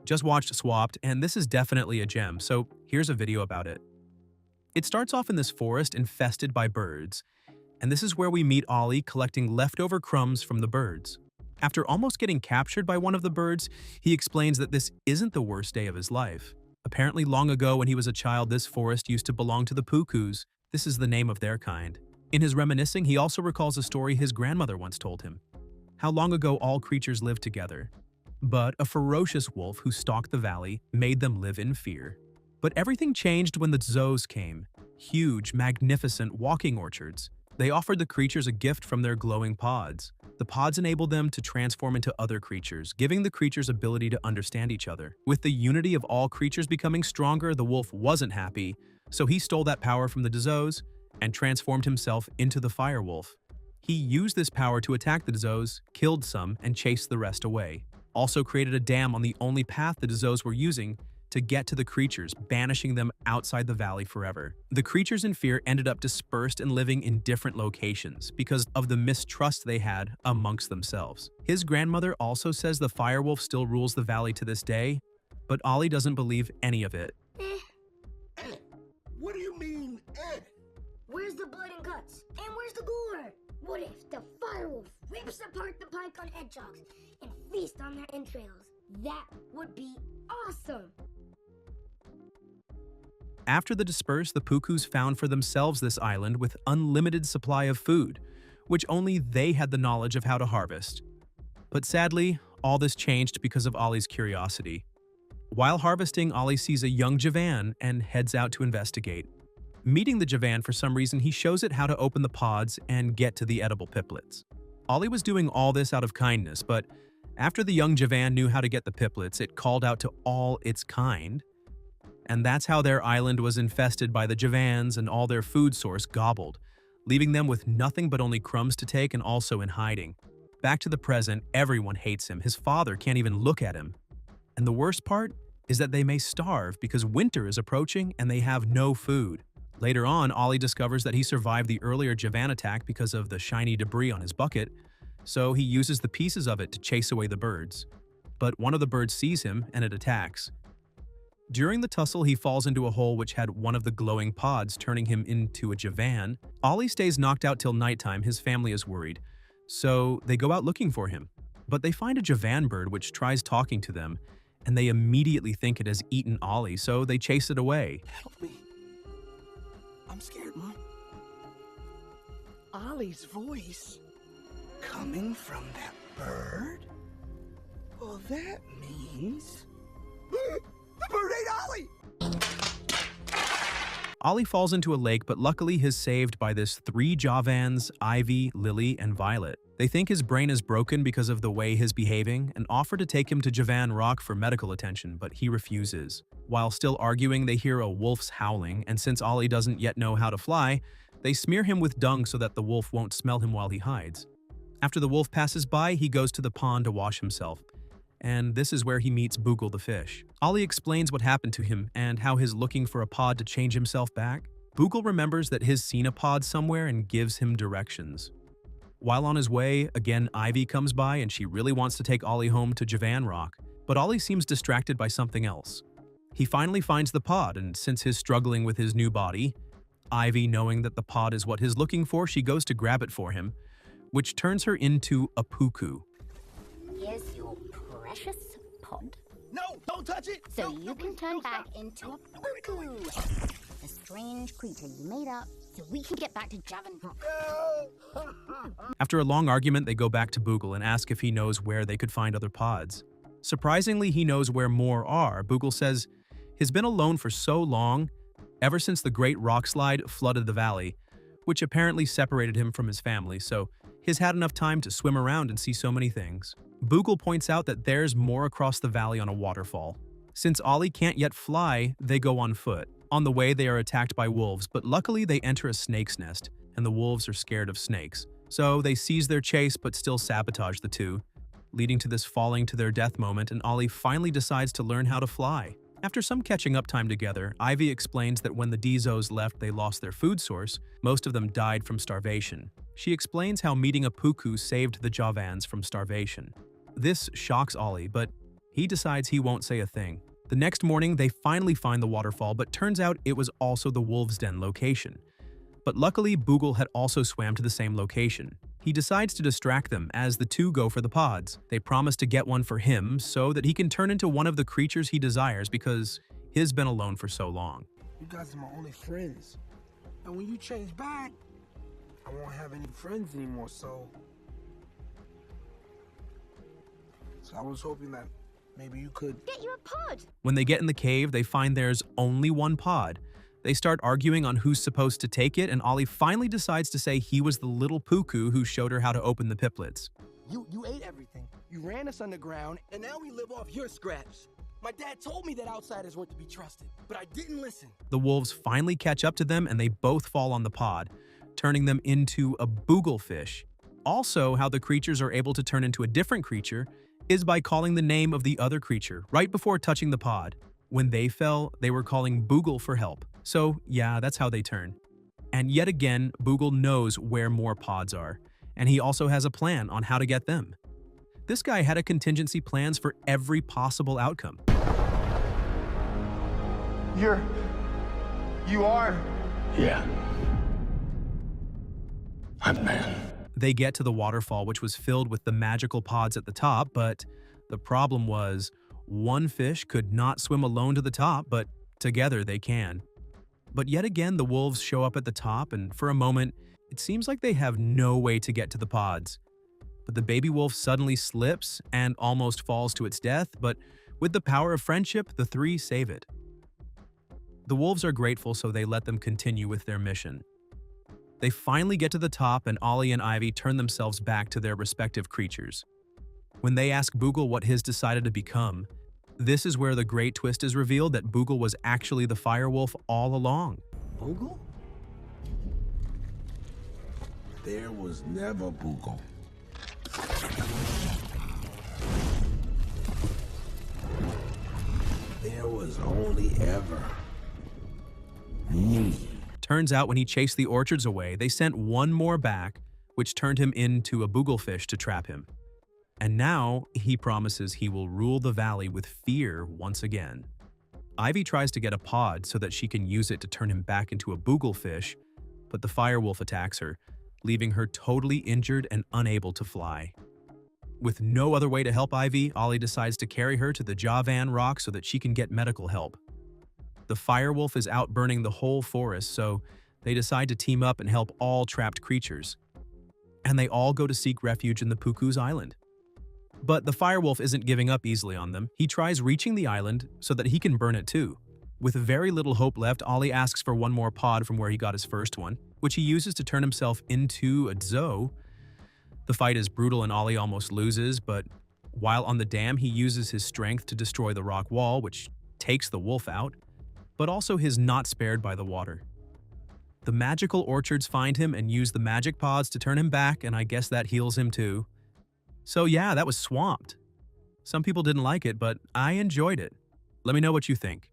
Just watched Swapped, and this is definitely a gem, so here's a video about it. It starts off in this forest infested by birds, and this is where we meet Ollie collecting leftover crumbs from the birds. After almost getting captured by one of the birds, he explains that this isn't the worst day of his life. Apparently long ago when he was a child, this forest used to belong to the pukus. This is the name of their kind. In his reminiscing, he also recalls a story his grandmother once told him. How long ago all creatures lived together. But a ferocious wolf who stalked the valley made them live in fear. But everything changed when the zoos came. Huge, magnificent walking orchards. They offered the creatures a gift from their glowing pods. The pods enabled them to transform into other creatures, giving the creatures ability to understand each other. With the unity of all creatures becoming stronger, the wolf wasn't happy, so he stole that power from the Dazos and transformed himself into the fire wolf. He used this power to attack the Dazos, killed some, and chased the rest away. Also created a dam on the only path the Dazos were using to get to the creatures, banishing them outside the valley forever. The creatures in fear ended up dispersed and living in different locations because of the mistrust they had amongst themselves. His grandmother also says the firewolf still rules the valley to this day, but Ollie doesn't believe any of it. What do you mean, eh? Where's the blood and guts? And where's the gore? What if the firewolf rips apart the python hedgehogs and feasts on their entrails? That would be awesome! After the disperse, the pukus found for themselves this island with unlimited supply of food, which only they had the knowledge of how to harvest. But sadly, all this changed because of Ollie's curiosity. While harvesting, Ollie sees a young javan and heads out to investigate. Meeting the javan, for some reason, he shows it how to open the pods and get to the edible piplets. Ollie was doing all this out of kindness, but after the young javan knew how to get the piplets, it called out to all its kind. And that's how their island was infested by the javans and all their food source gobbled, leaving them with nothing but only crumbs to take and also in hiding. Back to the present, everyone hates him. His father can't even look at him. And the worst part is that they may starve because winter is approaching and they have no food. Later on, Ollie discovers that he survived the earlier javan attack because of the shiny debris on his bucket, so he uses the pieces of it to chase away the birds. But one of the birds sees him and it attacks. During the tussle, he falls into a hole which had one of the glowing pods, turning him into a javan. Ollie stays knocked out till nighttime. His family is worried, so they go out looking for him. But they find a javan bird which tries talking to them, and they immediately think it has eaten Ollie, so they chase it away. Help me. I'm scared, Mom. Ollie's voice coming from that bird? Well, that means... The bird ate Ollie! Ollie falls into a lake, but luckily he's saved by this 3 javans, Ivy, Lily, and Violet. They think his brain is broken because of the way he's behaving and offer to take him to Javan Rock for medical attention, but he refuses. While still arguing, they hear a wolf's howling, and since Ollie doesn't yet know how to fly, they smear him with dung so that the wolf won't smell him while he hides. After the wolf passes by, he goes to the pond to wash himself. And this is where he meets Boogle the fish. Ollie explains what happened to him and how he's looking for a pod to change himself back. Boogle remembers that he's seen a pod somewhere and gives him directions. While on his way, again Ivy comes by and she really wants to take Ollie home to Javan Rock, but Ollie seems distracted by something else. He finally finds the pod, and since he's struggling with his new body, Ivy, knowing that the pod is what he's looking for, she goes to grab it for him, which turns her into a puku. Here's your precious pod. No, don't touch it! So No, you no, can please, turn no, back stop. into a No, wait, no, wait. the strange creature you made up so we can get back to Javan Rock. No! After a long argument, they go back to Boogle and ask if he knows where they could find other pods. Surprisingly, he knows where more are. Boogle says he's been alone for so long, ever since the great rock slide flooded the valley, which apparently separated him from his family, so he's had enough time to swim around and see so many things. Boogle points out that there's more across the valley on a waterfall. Since Ollie can't yet fly, they go on foot. On the way, they are attacked by wolves, but luckily they enter a snake's nest, and the wolves are scared of snakes. So they seize their chase but still sabotage the two, leading to this falling to their death moment, and Ollie finally decides to learn how to fly. After some catching up time together, Ivy explains that when the Dizos left they lost their food source, most of them died from starvation. She explains how meeting a puku saved the Javans from starvation. This shocks Ollie, but He decides he won't say a thing. The next morning, they finally find the waterfall, but turns out it was also the wolves' den location. But luckily, Boogle had also swam to the same location. He decides to distract them as the two go for the pods. They promise to get one for him so that he can turn into one of the creatures he desires because he's been alone for so long. You guys are my only friends. And when you change back, I won't have any friends anymore, so I was hoping that maybe you could Get you a pod. When they get in the cave, they find there's only one pod. They start arguing on who's supposed to take it, and Ollie finally decides to say he was the little Puku who showed her how to open the piplets. You ate everything. You ran us underground, and now we live off your scraps. My dad told me that outsiders weren't to be trusted, but I didn't listen. The wolves finally catch up to them, and they both fall on the pod, turning them into a booglefish. Also, how the creatures are able to turn into a different creature is by calling the name of the other creature right before touching the pod. When they fell, they were calling Boogle for help. So yeah, that's how they turn. And yet again, Boogle knows where more pods are, and he also has a plan on how to get them. This guy had a contingency plans for every possible outcome. You are? Yeah. I'm man. They get to the waterfall, which was filled with the magical pods at the top, but the problem was one fish could not swim alone to the top, but together they can. But yet again, the wolves show up at the top, and for a moment, it seems like they have no way to get to the pods. But the baby wolf suddenly slips and almost falls to its death, but with the power of friendship, the three save it. The wolves are grateful, so they let them continue with their mission. They finally get to the top, and Ollie and Ivy turn themselves back to their respective creatures. When they ask Boogle what his decided to become, this is where the great twist is revealed that Boogle was actually the firewolf all along. Boogle? There was never Boogle. There was only ever me. Turns out when he chased the orchards away, they sent one more back, which turned him into a booglefish to trap him. And now he promises he will rule the valley with fear once again. Ivy tries to get a pod so that she can use it to turn him back into a booglefish, but the firewolf attacks her, leaving her totally injured and unable to fly. With no other way to help Ivy, Ollie decides to carry her to the Javan rock so that she can get medical help. The firewolf is out burning the whole forest, so they decide to team up and help all trapped creatures. And they all go to seek refuge in the Puku's island. But the firewolf isn't giving up easily on them. He tries reaching the island so that he can burn it too. With very little hope left, Ollie asks for one more pod from where he got his first one, which he uses to turn himself into a zoo. The fight is brutal and Ollie almost loses, but while on the dam, he uses his strength to destroy the rock wall, which takes the wolf out, but also he's not spared by the water. The magical orchards find him and use the magic pods to turn him back, and I guess that heals him too. So yeah, that was Swamped. Some people didn't like it, but I enjoyed it. Let me know what you think.